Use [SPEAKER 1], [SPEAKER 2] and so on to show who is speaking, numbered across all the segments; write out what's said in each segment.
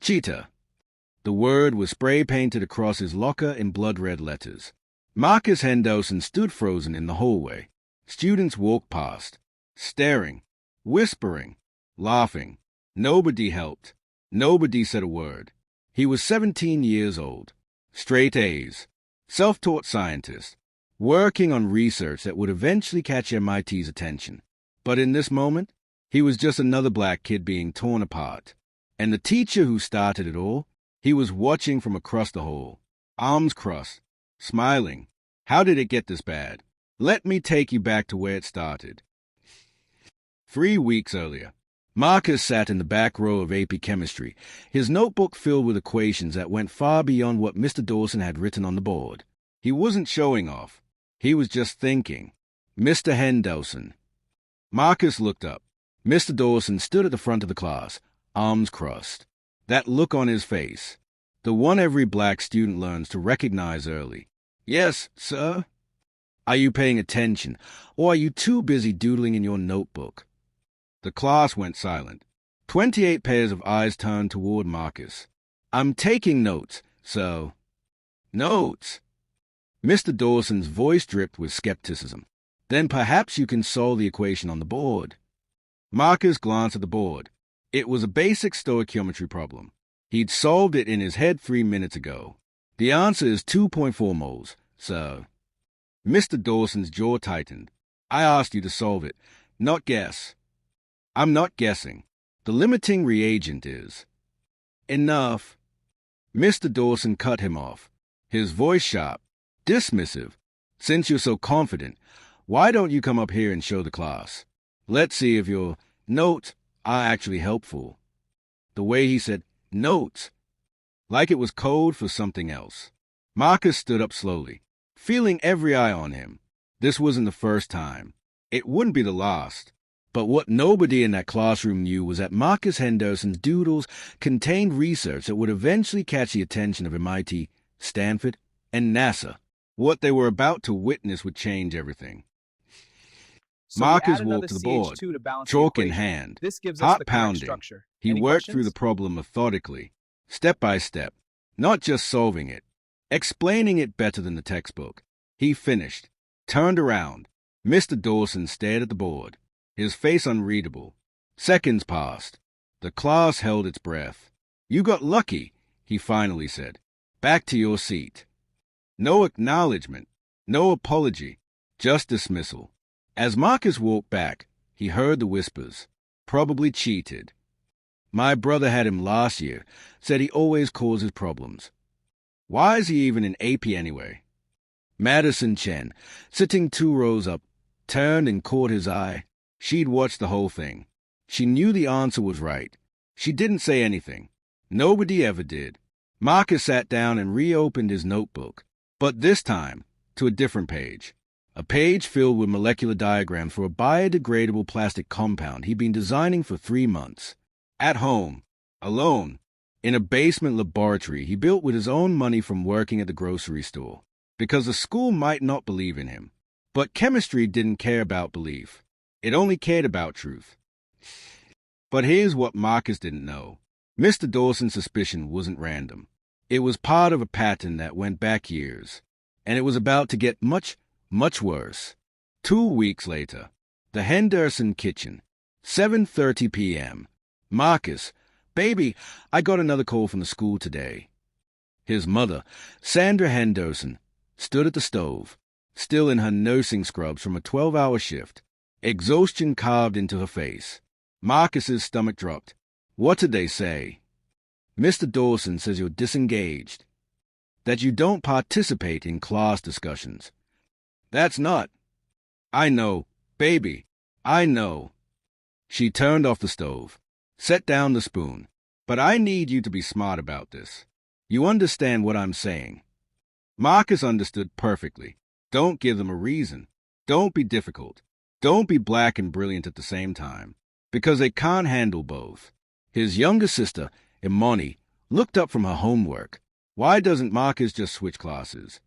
[SPEAKER 1] Cheetah. The word was spray-painted across his locker in blood-red letters. Marcus Henderson stood frozen in the hallway. Students walked past, staring, whispering, laughing. Nobody helped. Nobody said a word. He was 17 years old, straight A's, self-taught scientist, working on research that would eventually catch MIT's attention. But in this moment, he was just another black kid being torn apart. And the teacher who started it all, he was watching from across the hall, arms crossed, smiling. How did it get this bad? Let me take you back to where it started. 3 weeks earlier, Marcus sat in the back row of AP Chemistry, his notebook filled with equations that went far beyond what Mr. Dawson had written on the board. He wasn't showing off. He was just thinking. Mr. Henderson. Marcus looked up. Mr. Dawson stood at the front of the class, arms crossed. That look on his face, the one every black student learns to recognize early. Yes, sir? Are you paying attention, or are you too busy doodling in your notebook? The class went silent. 28 pairs of eyes turned toward Marcus. I'm taking notes, so... Notes? Mr. Dawson's voice dripped with skepticism. Then perhaps you can solve the equation on the board. Marcus glanced at the board. It was a basic stoichiometry problem. He'd solved it in his head 3 minutes ago. The answer is 2.4 moles, sir. Mr. Dawson's jaw tightened. I asked you to solve it, not guess. I'm not guessing. The limiting reagent is... Enough. Mr. Dawson cut him off, his voice sharp, dismissive. Since you're so confident, why don't you come up here and show the class? Let's see if your notes are actually helpful. The way he said notes, like it was code for something else. Marcus stood up slowly, feeling every eye on him. This wasn't the first time. It wouldn't be the last. But what nobody in that classroom knew was that Marcus Henderson's doodles contained research that would eventually catch the attention of MIT, Stanford, and NASA. What they were about to witness would change everything.
[SPEAKER 2] So
[SPEAKER 1] Marcus walked to the board, chalk in hand, heart pounding. He worked through the problem methodically, step by step, not just solving it, explaining it better than the textbook. He finished, turned around. Mr. Dawson stared at the board, his face unreadable. Seconds passed. The class held its breath. You got lucky, he finally said. Back to your seat. No acknowledgement, no apology, just dismissal. As Marcus walked back, he heard the whispers. Probably cheated. My brother had him last year, said he always causes problems. Why is he even in AP anyway? Madison Chen, sitting 2 rows up, turned and caught his eye. She'd watched the whole thing. She knew the answer was right. She didn't say anything. Nobody ever did. Marcus sat down and reopened his notebook, but this time to a different page. A page filled with molecular diagrams for a biodegradable plastic compound he'd been designing for 3 months. At home, alone, in a basement laboratory he built with his own money from working at the grocery store, because the school might not believe in him. But chemistry didn't care about belief. It only cared about truth. But here's what Marcus didn't know. Mr. Dawson's suspicion wasn't random. It was part of a pattern that went back years, and it was about to get much, much worse. 2 weeks later, the Henderson kitchen, 7:30 p.m. Marcus, baby, I got another call from the school today. His mother, Sandra Henderson, stood at the stove, still in her nursing scrubs from a 12-hour shift, exhaustion carved into her face. Marcus's stomach dropped. What did they say? Mr. Dawson says you're disengaged, that you don't participate in class discussions. That's not. I know, baby, I know. She turned off the stove, set down the spoon. But I need you to be smart about this. You understand what I'm saying. Marcus understood perfectly. Don't give them a reason. Don't be difficult. Don't be black and brilliant at the same time, because they can't handle both. His younger sister, Imani, looked up from her homework. Why doesn't Marcus just switch classes?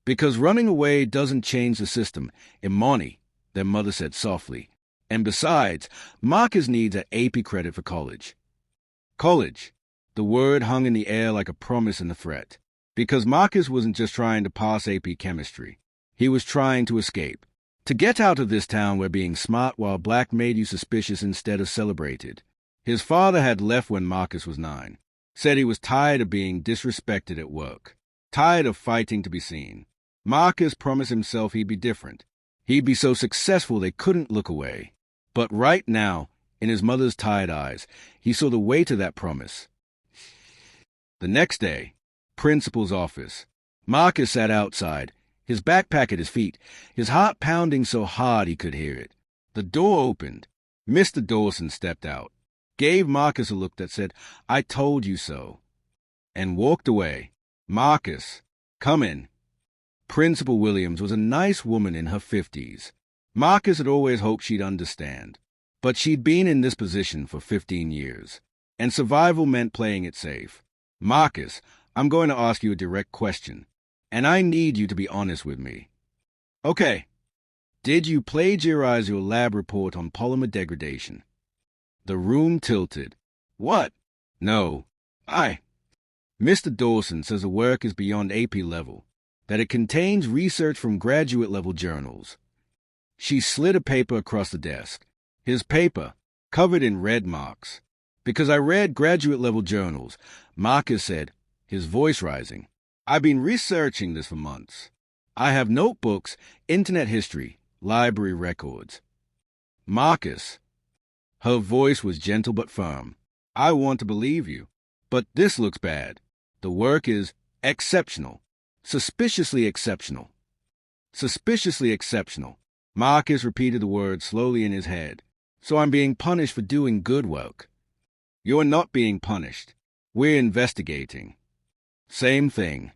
[SPEAKER 1] Because running away doesn't change the system, Imani, their mother said softly. And besides, Marcus needs an AP credit for college. College. The word hung in the air like a promise and a threat. Because Marcus wasn't just trying to pass AP chemistry. He was trying to escape. To get out of this town where being smart while black made you suspicious instead of celebrated. His father had left when Marcus was 9. Said he was tired of being disrespected at work. Tired of fighting to be seen. Marcus promised himself he'd be different. He'd be so successful they couldn't look away. But right now, in his mother's tired eyes, he saw the weight of that promise. The next day, principal's office. Marcus sat outside, his backpack at his feet, his heart pounding so hard he could hear it. The door opened. Mr. Dawson stepped out, gave Marcus a look that said, "I told you so," and walked away. "Marcus, come in." Principal Williams was a nice woman in her 50s. Marcus had always hoped she'd understand. But she'd been in this position for 15 years, and survival meant playing it safe. "Marcus, I'm going to ask you a direct question, and I need you to be honest with me." "Okay. Did you plagiarize your lab report on polymer degradation?" The room tilted. "What? No. Mr. Dawson says the work is beyond AP level, that it contains research from graduate-level journals." She slid a paper across the desk. His paper, covered in red marks. "Because I read graduate-level journals," Marcus said, his voice rising. "I've been researching this for months. I have notebooks, internet history, library records." "Marcus." Her voice was gentle but firm. "I want to believe you, but this looks bad. The work is exceptional. Suspiciously exceptional." "Suspiciously exceptional." Marcus repeated the word slowly in his head. "So I'm being punished for doing good work." "You're not being punished. We're investigating." "Same thing."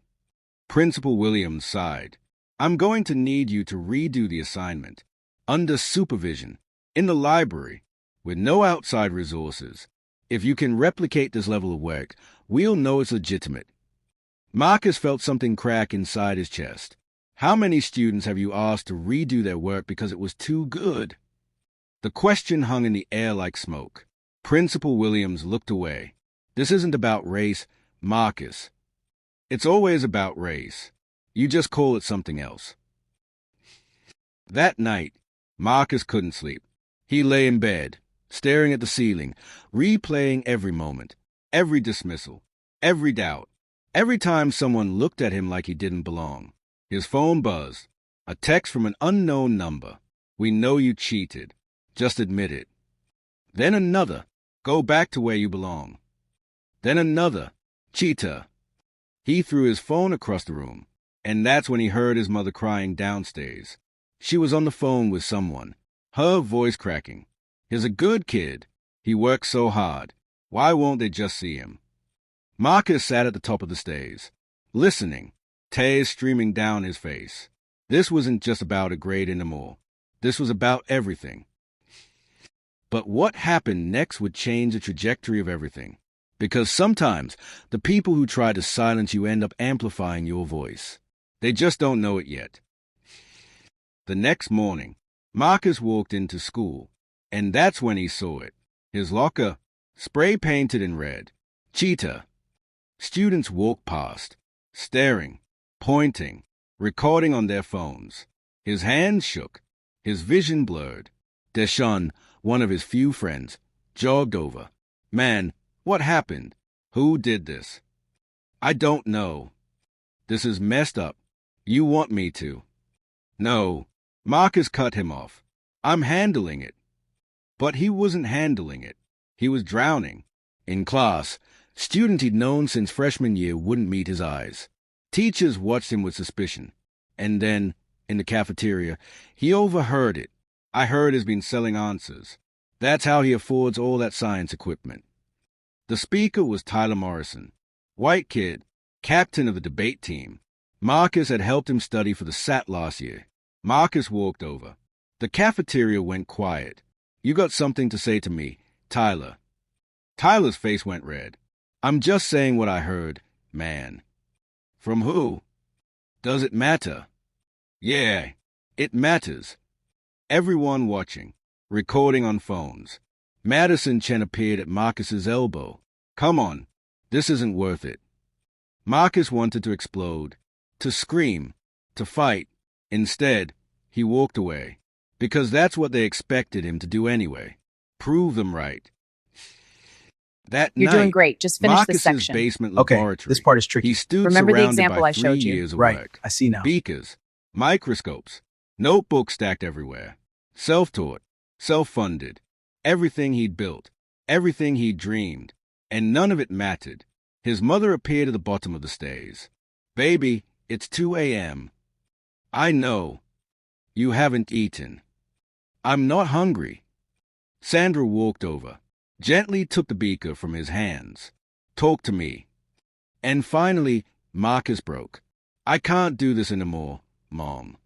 [SPEAKER 1] Principal Williams sighed. "I'm going to need you to redo the assignment. Under supervision. In the library. With no outside resources. If you can replicate this level of work, we'll know it's legitimate." Marcus felt something crack inside his chest. How many students have you asked to redo their work because it was too good? The question hung in the air like smoke. Principal Williams looked away. "This isn't about race, Marcus. It's always about race. You just call it something else." That night, Marcus couldn't sleep. He lay in bed, staring at the ceiling, replaying every moment, every dismissal, every doubt, every time someone looked at him like he didn't belong. His phone buzzed. A text from an unknown number. "We know you cheated. Just admit it." Then another. "Go back to where you belong." Then another. "Cheater." He threw his phone across the room, and that's when he heard his mother crying downstairs. She was on the phone with someone, her voice cracking. "He's a good kid. He works so hard. Why won't they just see him?" Marcus sat at the top of the stairs, listening, tears streaming down his face. This wasn't just about a grade anymore. This was about everything. But what happened next would change the trajectory of everything. Because sometimes the people who try to silence you end up amplifying your voice. They just don't know it yet. The next morning, Marcus walked into school, and that's when he saw it. His locker, spray-painted in red. "Cheater." Students walked past, staring, pointing, recording on their phones. His hands shook, his vision blurred. Deshaun, one of his few friends, jogged over. "Man, what happened? Who did this?" "I don't know." "This is messed up. You want me to." "No." Marcus cut him off. "I'm handling it." But he wasn't handling it. He was drowning. In class, students he'd known since freshman year wouldn't meet his eyes. Teachers watched him with suspicion. And then, in the cafeteria, he overheard it. "I heard he's been selling answers. That's how he affords all that science equipment." The speaker was Tyler Morrison. White kid, captain of the debate team. Marcus had helped him study for the SAT last year. Marcus walked over. The cafeteria went quiet. "You got something to say to me, Tyler?" Tyler's face went red. "I'm just saying what I heard, man." "From who?" "Does it matter?" "Yeah, it matters." Everyone watching, recording on phones. Madison Chen appeared at Marcus's elbow. "Come on, This isn't worth it. Marcus wanted to explode, to scream, to fight. Instead, he walked away, because that's what they expected him to do anyway. Prove them right. That
[SPEAKER 3] You're
[SPEAKER 1] night,
[SPEAKER 3] doing great. Just finish this
[SPEAKER 1] Marcus's
[SPEAKER 3] section.
[SPEAKER 1] basement
[SPEAKER 2] Okay,
[SPEAKER 1] laboratory.
[SPEAKER 2] this part is tricky.
[SPEAKER 1] He stood
[SPEAKER 3] Remember the
[SPEAKER 1] surrounded
[SPEAKER 3] example
[SPEAKER 1] by
[SPEAKER 3] I
[SPEAKER 1] 3
[SPEAKER 3] showed you?
[SPEAKER 1] years of
[SPEAKER 2] Right,
[SPEAKER 1] work.
[SPEAKER 2] I see now.
[SPEAKER 1] Beakers, microscopes, notebooks stacked everywhere. Self-taught, self-funded. Everything he'd built, everything he'd dreamed, and none of it mattered. His mother appeared at the bottom of the stairs. "Baby, it's 2 a.m. I know. You haven't eaten." "I'm not hungry." Sandra walked over, gently took the beaker from his hands. "Talk to me." And finally, Marcus broke. "I can't do this anymore, Mom."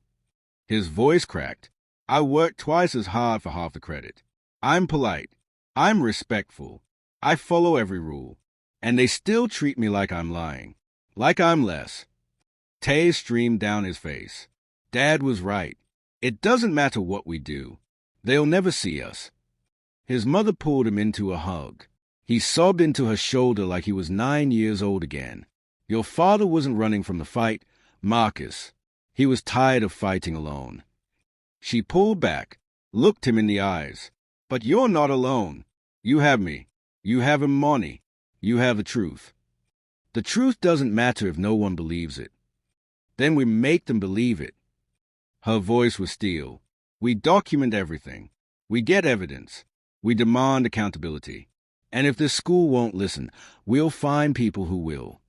[SPEAKER 1] His voice cracked. "I worked twice as hard for half the credit. I'm polite. I'm respectful. I follow every rule. And they still treat me like I'm lying. Like I'm less." Tears streamed down his face. Dad was right. It doesn't matter what we do. They'll never see us. His mother pulled him into a hug. He sobbed into her shoulder like he was 9 years old again. "Your father wasn't running from the fight, Marcus. He was tired of fighting alone." She pulled back, looked him in the eyes. "But you're not alone. You have me. You have Imani. You have the truth. The truth doesn't matter if no one believes it. Then we make them believe it." Her voice was steel. "We document everything. We get evidence. We demand accountability. And if this school won't listen, we'll find people who will."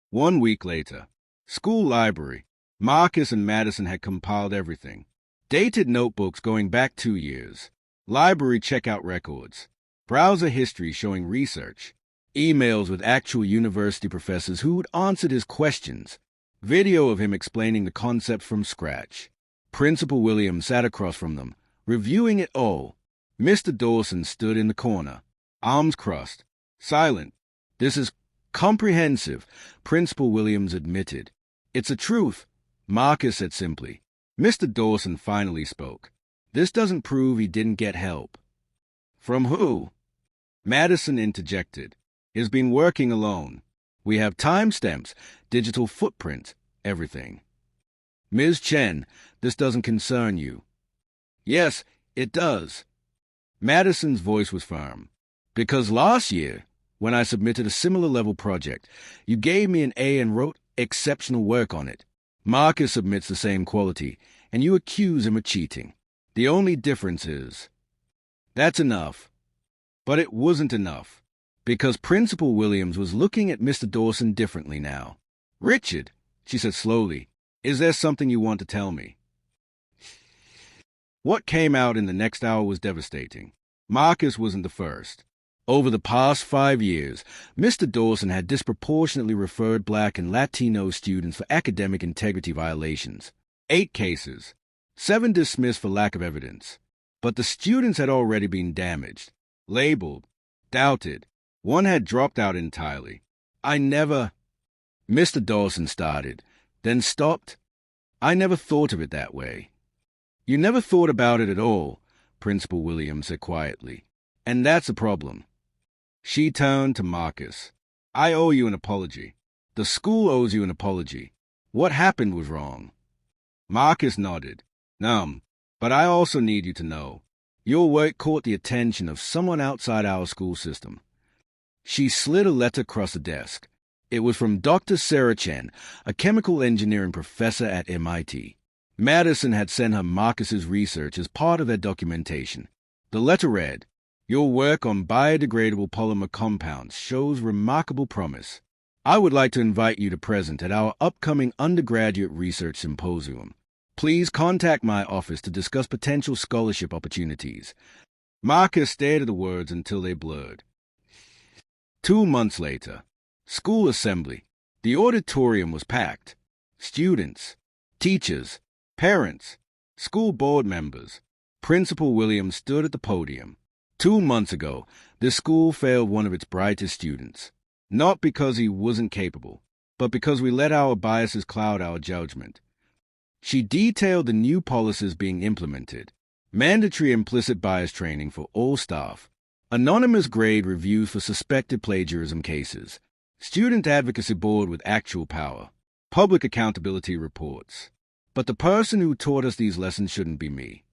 [SPEAKER 1] 1 week later, school library. Marcus and Madison had compiled everything. Dated notebooks going back 2 years. Library checkout records. Browser history showing research. Emails with actual university professors who'd answered his questions. Video of him explaining the concept from scratch. Principal Williams sat across from them, reviewing it all. Mr. Dawson stood in the corner, arms crossed, silent. "This is comprehensive," Principal Williams admitted. "It's a truth," Marcus said simply. Mr. Dawson finally spoke. "This doesn't prove he didn't get help." "From who?" Madison interjected. "He's been working alone. We have timestamps, digital footprint, everything." "Ms. Chen, this doesn't concern you." "Yes, it does." Madison's voice was firm. "Because last year, when I submitted a similar level project, you gave me an A and wrote exceptional work on it. Marcus submits the same quality, and you accuse him of cheating. The only difference is..." That's enough. But it wasn't enough, because Principal Williams was looking at Mr. Dawson differently now. "Richard," she said slowly, "is there something you want to tell me?" What came out in the next hour was devastating. Marcus wasn't the first. Over the past 5 years, Mr. Dawson had disproportionately referred Black and Latino students for academic integrity violations. 8 cases, 7 dismissed for lack of evidence. But the students had already been damaged, labeled, doubted. One had dropped out entirely. Mr. Dawson started, then stopped. "I never thought of it that way." "You never thought about it at all," Principal Williams said quietly. "And that's a problem." She turned to Marcus. "I owe you an apology. The school owes you an apology. What happened was wrong." Marcus nodded. But I also need you to know. Your work caught the attention of someone outside our school system." She slid a letter across the desk. It was from Dr. Sarah Chen, a chemical engineering professor at MIT. Madison had sent her Marcus's research as part of their documentation. The letter read, "Your work on biodegradable polymer compounds shows remarkable promise. I would like to invite you to present at our upcoming undergraduate research symposium. Please contact my office to discuss potential scholarship opportunities." Marcus stared at the words until they blurred. 2 months later, school assembly. The auditorium was packed. Students, teachers, parents, school board members. Principal Williams stood at the podium. 2 months ago, this school failed one of its brightest students. Not because he wasn't capable, but because we let our biases cloud our judgment. She detailed the new policies being implemented. Mandatory implicit bias training for all staff. Anonymous grade reviews for suspected plagiarism cases. Student advocacy board with actual power. Public accountability reports. But the person who taught us these lessons shouldn't be me.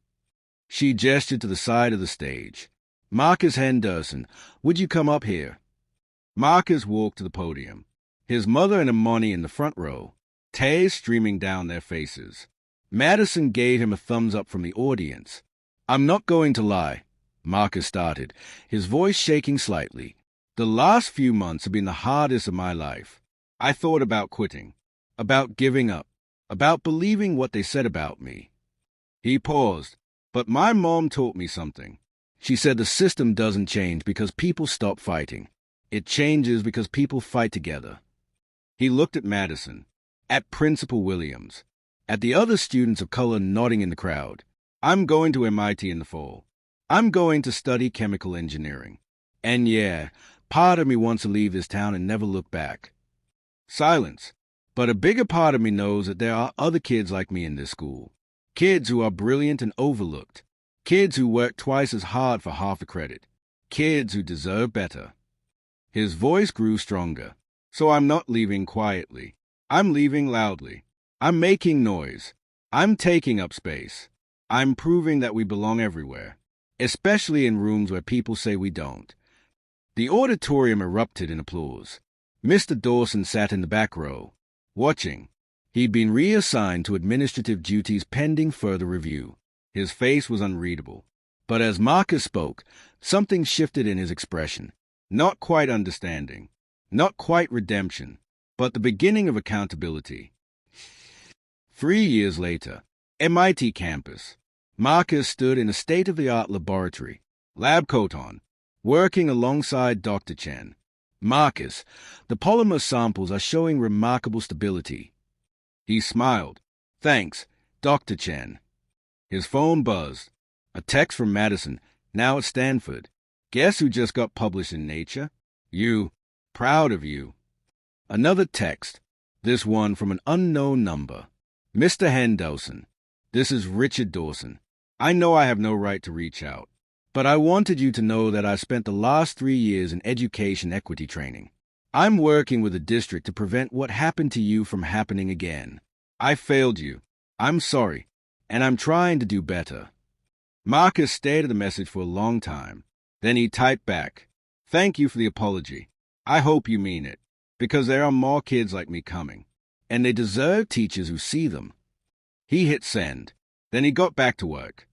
[SPEAKER 1] She gestured to the side of the stage. Marcus Henderson, would you come up here? Marcus walked to the podium. His mother and Imani in the front row, tears streaming down their faces. Madison gave him a thumbs up from the audience. I'm not going to lie, Marcus started, his voice shaking slightly. The last few months have been the hardest of my life. I thought about quitting, about giving up, about believing what they said about me. He paused, but my mom taught me something. She said the system doesn't change because people stop fighting. It changes because people fight together. He looked at Madison, at Principal Williams, at the other students of color nodding in the crowd. I'm going to MIT in the fall. I'm going to study chemical engineering. And yeah, part of me wants to leave this town and never look back. Silence. But a bigger part of me knows that there are other kids like me in this school. Kids who are brilliant and overlooked. Kids who work twice as hard for half the credit. Kids who deserve better. His voice grew stronger. So I'm not leaving quietly. I'm leaving loudly. I'm making noise. I'm taking up space. I'm proving that we belong everywhere, especially in rooms where people say we don't. The auditorium erupted in applause. Mr. Dawson sat in the back row, watching. He'd been reassigned to administrative duties pending further review. His face was unreadable. But as Marcus spoke, something shifted in his expression. Not quite understanding, not quite redemption, but the beginning of accountability. 3 years later, MIT campus. Marcus stood in a state-of-the-art laboratory, lab coat on, working alongside Dr. Chen. Marcus, the polymer samples are showing remarkable stability. He smiled. Thanks, Dr. Chen. His phone buzzed. A text from Madison, now at Stanford. Guess who just got published in Nature? You. Proud of you. Another text, this one from an unknown number. Mr. Henderson, this is Richard Dawson. I know I have no right to reach out, but I wanted you to know that I spent the last 3 years in education equity training. I'm working with the district to prevent what happened to you from happening again. I failed you. I'm sorry, and I'm trying to do better. Marcus stared at the message for a long time. Then he typed back, thank you for the apology. I hope you mean it, because there are more kids like me coming, and they deserve teachers who see them. He hit send. Then he got back to work.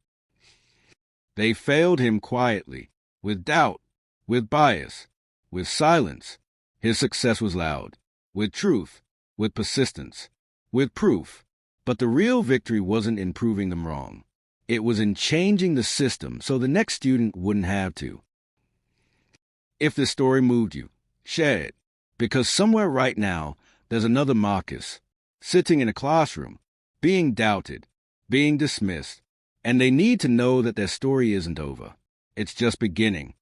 [SPEAKER 1] They failed him quietly, with doubt, with bias, with silence. His success was loud, with truth, with persistence, with proof. But the real victory wasn't in proving them wrong. It was in changing the system so the next student wouldn't have to. If this story moved you, share it, because somewhere right now there's another Marcus, sitting in a classroom, being doubted, being dismissed, and they need to know that their story isn't over. It's just beginning.